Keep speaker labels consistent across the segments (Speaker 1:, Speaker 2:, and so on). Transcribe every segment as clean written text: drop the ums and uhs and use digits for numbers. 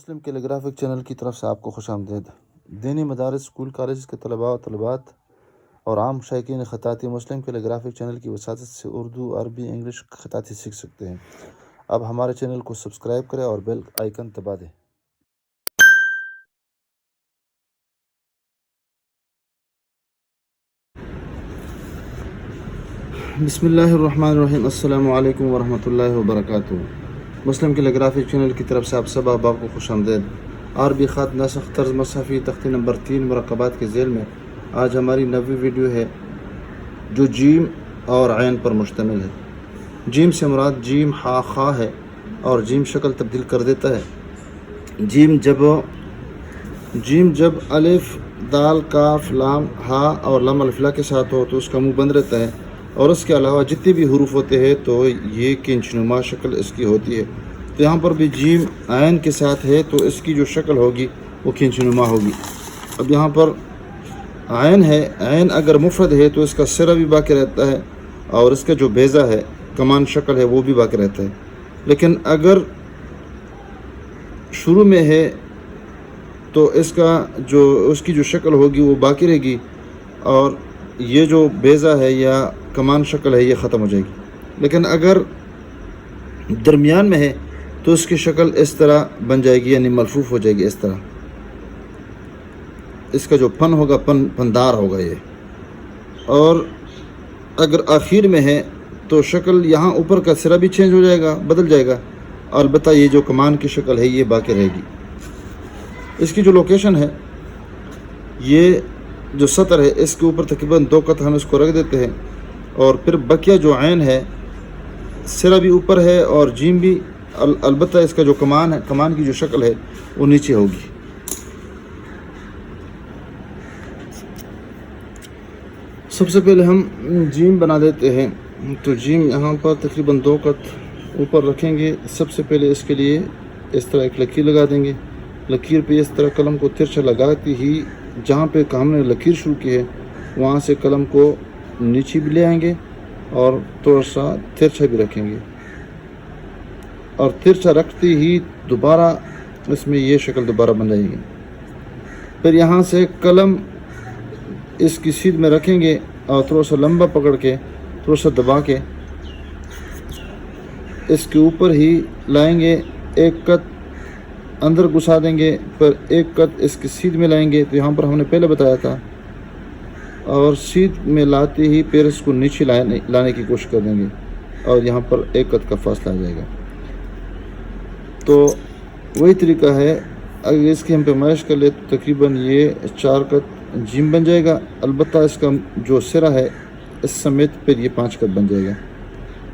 Speaker 1: مسلم کیلیگرافک channel کی طرف سے آپ کو خوش آمدید۔ دینی مدارس، اسکول کالجز کے طلباء و طالبات اور عام شائقین خطاطی مسلم کیلیگرافک چینل کی وساطت سے اردو، عربی، انگلش خطاطی سیکھ سکتے ہیں۔ اب ہمارے چینل کو سبسکرائب کریں اور بیل آئیکن دبا دیں۔ بسم اللہ الرحمن الرحیم۔ السلام علیکم ورحمۃ اللہ وبرکاتہ۔ مسلم کیلیگرافک چینل کی طرف سے آپ سب احباب کو خوش آمدید۔ عربی خط نسخ طرز مصحفی تختی نمبر 3 مرکبات کے ذیل میں آج ہماری 9ویں ویڈیو ہے جو جیم اور عین پر مشتمل ہے۔ جیم سے مراد جیم ہا خا ہے اور جیم شکل تبدیل کر دیتا ہے۔ جیم جب الف دال کاف لام ہا اور لام الفلا کے ساتھ ہو تو اس کا منہ بند رہتا ہے، اور اس کے علاوہ جتنے بھی حروف ہوتے ہیں تو یہ کنچ نما شکل اس کی ہوتی ہے۔ تو یہاں پر بھی جیم عین کے ساتھ ہے تو اس کی جو شکل ہوگی وہ کنچ نما ہوگی۔ اب یہاں پر عین ہے، عین اگر مفرد ہے تو اس کا سرہ بھی باقی رہتا ہے اور اس کا جو بیضہ ہے، کمان شکل ہے، وہ بھی باقی رہتا ہے۔ لیکن اگر شروع میں ہے تو اس کی جو شکل ہوگی وہ باقی رہے گی، اور یہ جو بیضہ ہے یا کمان شکل ہے یہ ختم ہو جائے گی۔ لیکن اگر درمیان میں ہے تو اس کی شکل اس طرح بن جائے گی، یعنی ملفوف ہو جائے گی۔ اس طرح اس کا جو پن ہوگا پندار ہوگا یہ۔ اور اگر آخر میں ہے تو شکل یہاں اوپر کا سرہ بھی چینج ہو جائے گا، بدل جائے گا، البتہ یہ جو کمان کی شکل ہے یہ باقی رہے گی۔ اس کی جو لوکیشن ہے، یہ جو سطر ہے اس کے اوپر تقریباً 2 قط ہم اس کو رکھ دیتے ہیں، اور پھر بقیہ جو عین ہے سرہ بھی اوپر ہے اور جیم بھی، البتہ اس کا جو کمان ہے، کمان کی جو شکل ہے وہ نیچے ہوگی۔ سب سے پہلے ہم جیم بنا دیتے ہیں۔ تو جیم یہاں پر تقریباً 2 قط اوپر رکھیں گے۔ سب سے پہلے اس کے لیے اس طرح ایک لکیر لگا دیں گے۔ لکیر پہ اس طرح قلم کو ترچھا لگاتی ہی جہاں پہ ہم نے لکیر شروع کی ہے وہاں سے قلم کو نیچے بھی لے آئیں گے اور تھوڑا سا ترچھا بھی رکھیں گے، اور ترچھا رکھتے ہی دوبارہ اس میں یہ شکل دوبارہ بن جائے گی۔ پھر یہاں سے قلم اس کی سیدھ میں رکھیں گے اور تھوڑا سا لمبا پکڑ کے تھوڑا سا دبا کے اس کے اوپر ہی لائیں گے، ایک قط اندر گھسا دیں گے، پھر ایک قط اس کی سیدھ میں لائیں گے۔ تو یہاں پر ہم نے پہلے بتایا تھا، اور سیدھ میں لاتے ہی پھر اس کو نیچے لانے کی کوشش کر دیں گے، اور یہاں پر ایک قط کا فاصلہ آ جائے گا۔ تو وہی طریقہ ہے، اگر اس کی ہم پیمائش کر لیں تو تقریباً یہ 4 قط جیم بن جائے گا، البتہ اس کا جو سرہ ہے اس سمیت پھر یہ 5 قط بن جائے گا۔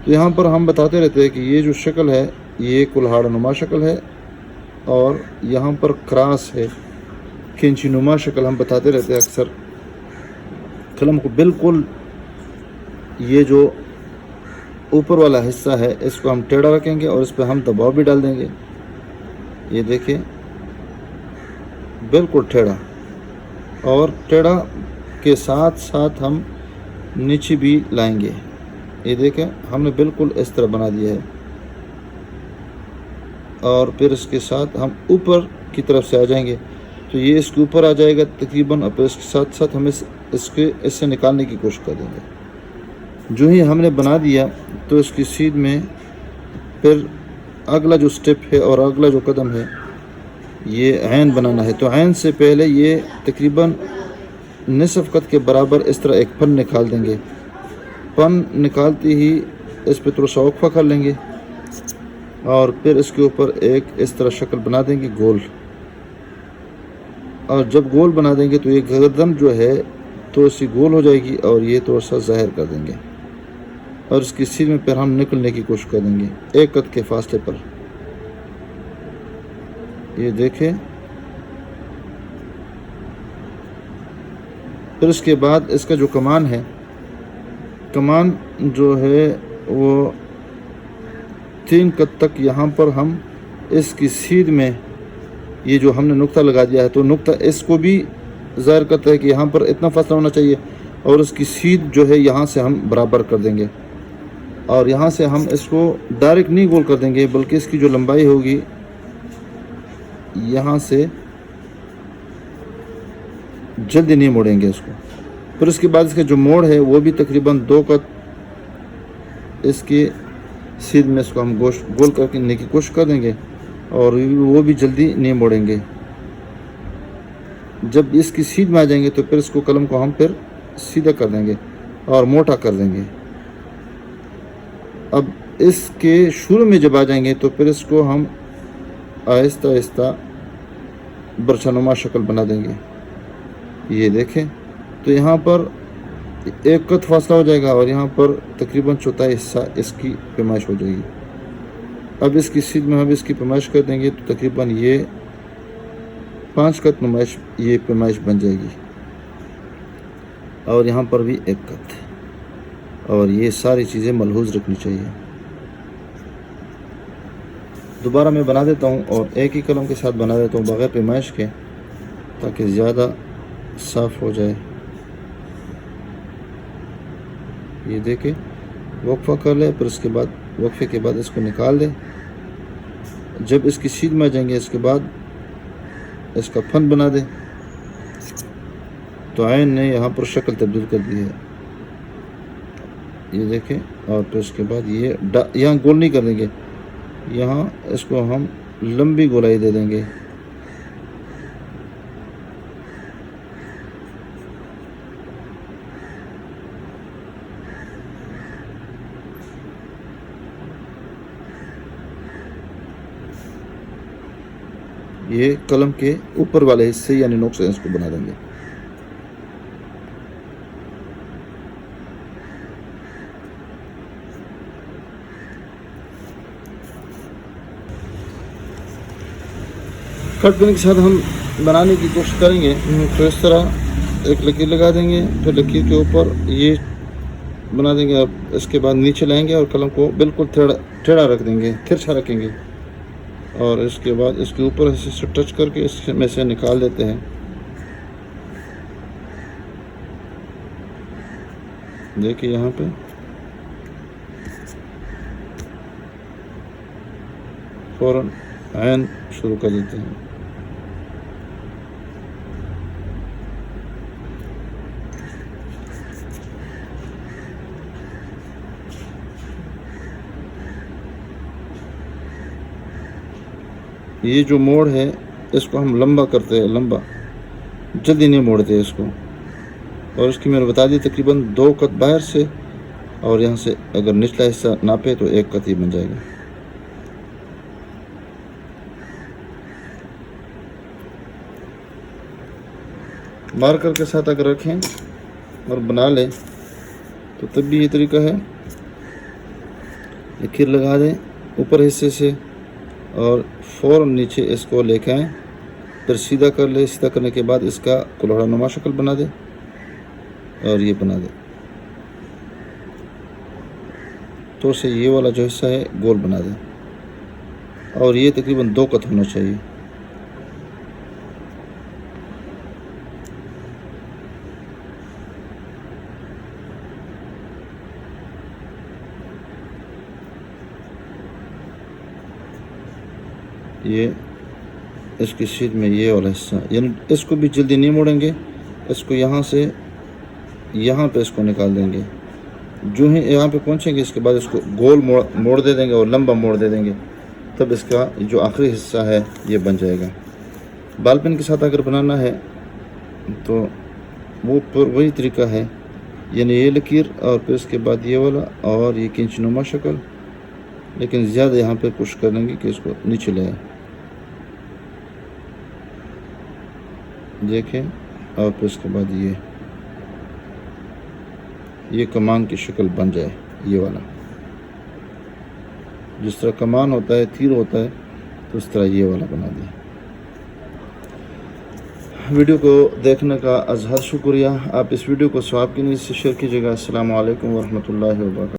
Speaker 1: تو یہاں پر ہم بتاتے رہتے ہیں کہ یہ جو شکل ہے یہ کلہاڑ نما شکل ہے، اور یہاں پر کراس ہے، کینچی نما شکل ہم بتاتے رہتے ہیں اکثر۔ قلم کو بالکل یہ جو اوپر والا حصہ ہے اس کو ہم ٹیڑھا رکھیں گے اور اس پہ ہم دباؤ بھی ڈال دیں گے۔ یہ دیکھیں بالکل ٹیڑھا، اور ٹیڑھا کے ساتھ ساتھ ہم نیچے بھی لائیں گے۔ یہ دیکھیں ہم نے بالکل اس طرح بنا دیا ہے، اور پھر اس کے ساتھ ہم اوپر کی طرف سے آ جائیں گے تو یہ اس کے اوپر آ جائے گا تقریباً، اور پھر اس کے ساتھ ساتھ ہم اس سے نکالنے کی کوشش کر دیں گے۔ جو ہی ہم نے بنا دیا تو اس کی سیدھ میں پھر اگلا جو سٹیپ ہے اور اگلا جو قدم ہے یہ عین بنانا ہے۔ تو عین سے پہلے یہ تقریباً نصف قط کے برابر اس طرح ایک پن نکال دیں گے۔ پن نکالتے ہی اس پہ تھوڑا سا وقفہ کر لیں گے، اور پھر اس کے اوپر ایک اس طرح شکل بنا دیں گے گول، اور جب گول بنا دیں گے تو یہ گردن جو ہے تو اسی گول ہو جائے گی، اور یہ تھوڑا سا ظاہر کر دیں گے، اور اس کی سیدھ میں پھر ہم نکلنے کی کوشش کر دیں گے 1 قط کے فاصلے پر۔ یہ دیکھیں، پھر اس کے بعد اس کا جو کمان ہے، کمان جو ہے وہ 3 قط تک یہاں پر ہم اس کی سیدھ میں یہ جو ہم نے نقطہ لگا دیا ہے تو نقطہ اس کو بھی ظاہر کرتا ہے کہ یہاں پر اتنا فاصلہ ہونا چاہیے، اور اس کی سیدھ جو ہے یہاں سے ہم برابر کر دیں گے، اور یہاں سے ہم اس کو ڈائریکٹ نہیں گول کر دیں گے، بلکہ اس کی جو لمبائی ہوگی یہاں سے جلدی نہیں موڑیں گے اس کو. پھر اس کے بعد اس کا جو موڑ ہے وہ بھی تقریباً 2 قط اس کی سیدھ میں اس کو ہم گول کرنے کی کوشش کر دیں گے اور وہ بھی جلدی نہیں موڑیں گے. جب اس کی سیدھ میں آ جائیں گے تو پھر اس کو قلم کو ہم پھر سیدھا کر دیں گے اور موٹا کر دیں گے. اب اس کے شروع میں جب آ جائیں گے تو پھر اس کو ہم آہستہ آہستہ برچھا نما شکل بنا دیں گے. یہ دیکھیں تو یہاں پر 1 قط فاصلہ ہو جائے گا اور یہاں پر تقریباً چوتھائی حصہ اس کی پیمائش ہو جائے گی. اب اس کی سیدھ میں ہم اس کی پیمائش کر دیں گے تو تقریباً یہ 5 قط نمائش یہ پیمائش بن جائے گی اور یہاں پر بھی 1 قط. اور یہ ساری چیزیں ملحوظ رکھنی چاہیے. دوبارہ میں بنا دیتا ہوں اور ایک ہی قلم کے ساتھ بنا دیتا ہوں بغیر پیمائش کے تاکہ زیادہ صاف ہو جائے. یہ دیکھیں وقفہ کر لے پھر اس کے بعد وقفے کے بعد اس کو نکال دیں. جب اس کی سیدھ میں آ جائیں گے اس کے بعد اس کا پھن بنا دیں. تو عین نے یہاں پر شکل تبدیل کر دی ہے. یہ دیکھیں اور پھر اس کے بعد یہ یہاں گول نہیں کر دیں گے, یہاں اس کو ہم لمبی گولائی دے دیں گے. یہ قلم کے اوپر والے حصے یعنی نوک سے اس کو بنا دیں گے. کٹ کرنے کے ساتھ ہم بنانے کی کوشش کریں گے تو اس طرح ایک لکیر لگا دیں گے, پھر لکیر کے اوپر یہ بنا دیں گے. اب اس کے بعد نیچے لائیں گے اور قلم کو بالکل ٹیڑھا رکھ دیں گے, ترچھا رکھیں گے اور اس کے بعد اس کے اوپر سے ٹچ کر کے اس میں سے نکال دیتے ہیں. دیکھیں یہاں پہ فوراً عین شروع کر دیتے ہیں. یہ جو موڑ ہے اس کو ہم لمبا کرتے ہیں, لمبا جلدی نہیں موڑتے اس کو. اور اس کی میں نے بتا دی تقریباً 2 قط باہر سے اور یہاں سے اگر نچلا حصہ ناپے تو 1 قط ہی بن جائے گا. مارکر کے ساتھ اگر رکھیں اور بنا لیں تو تب بھی یہ طریقہ ہے. لکیر لگا دیں اوپر حصے سے اور فوراً نیچے اس کو لے کے آئیں, پھر سیدھا کر لیں. سیدھا کرنے کے بعد اس کا کلوڑا نما شکل بنا دیں اور یہ بنا دیں. تو سے یہ والا جو حصہ ہے گول بنا دیں اور یہ تقریباً 2 قط ہونا چاہیے. یہ اس کی سیدھ میں یہ والا حصہ یعنی اس کو بھی جلدی نہیں موڑیں گے. اس کو یہاں سے یہاں پہ اس کو نکال دیں گے. جو ہی یہاں پہ پہنچیں گے اس کے بعد اس کو گول موڑ دے دیں گے اور لمبا موڑ دے دیں گے, تب اس کا جو آخری حصہ ہے یہ بن جائے گا. بال پین کے ساتھ اگر بنانا ہے تو وہ وہی طریقہ ہے, یعنی یہ لکیر اور پھر اس کے بعد یہ والا اور یہ کنچ نما شکل, لیکن زیادہ یہاں پہ کوشش کریں گے کہ اس کو نیچے لے آئے. دیکھیں اور پھر اس کے بعد یہ کمان کی شکل بن جائے. یہ والا جس طرح کمان ہوتا ہے, تیر ہوتا ہے, تو اس طرح یہ والا بنا دیں. ویڈیو کو دیکھنے کا ازحد شکریہ. آپ اس ویڈیو کو ثواب کی نیت سے شیئر کیجیے گا. السلام علیکم ورحمۃ اللہ وبرکاتہ.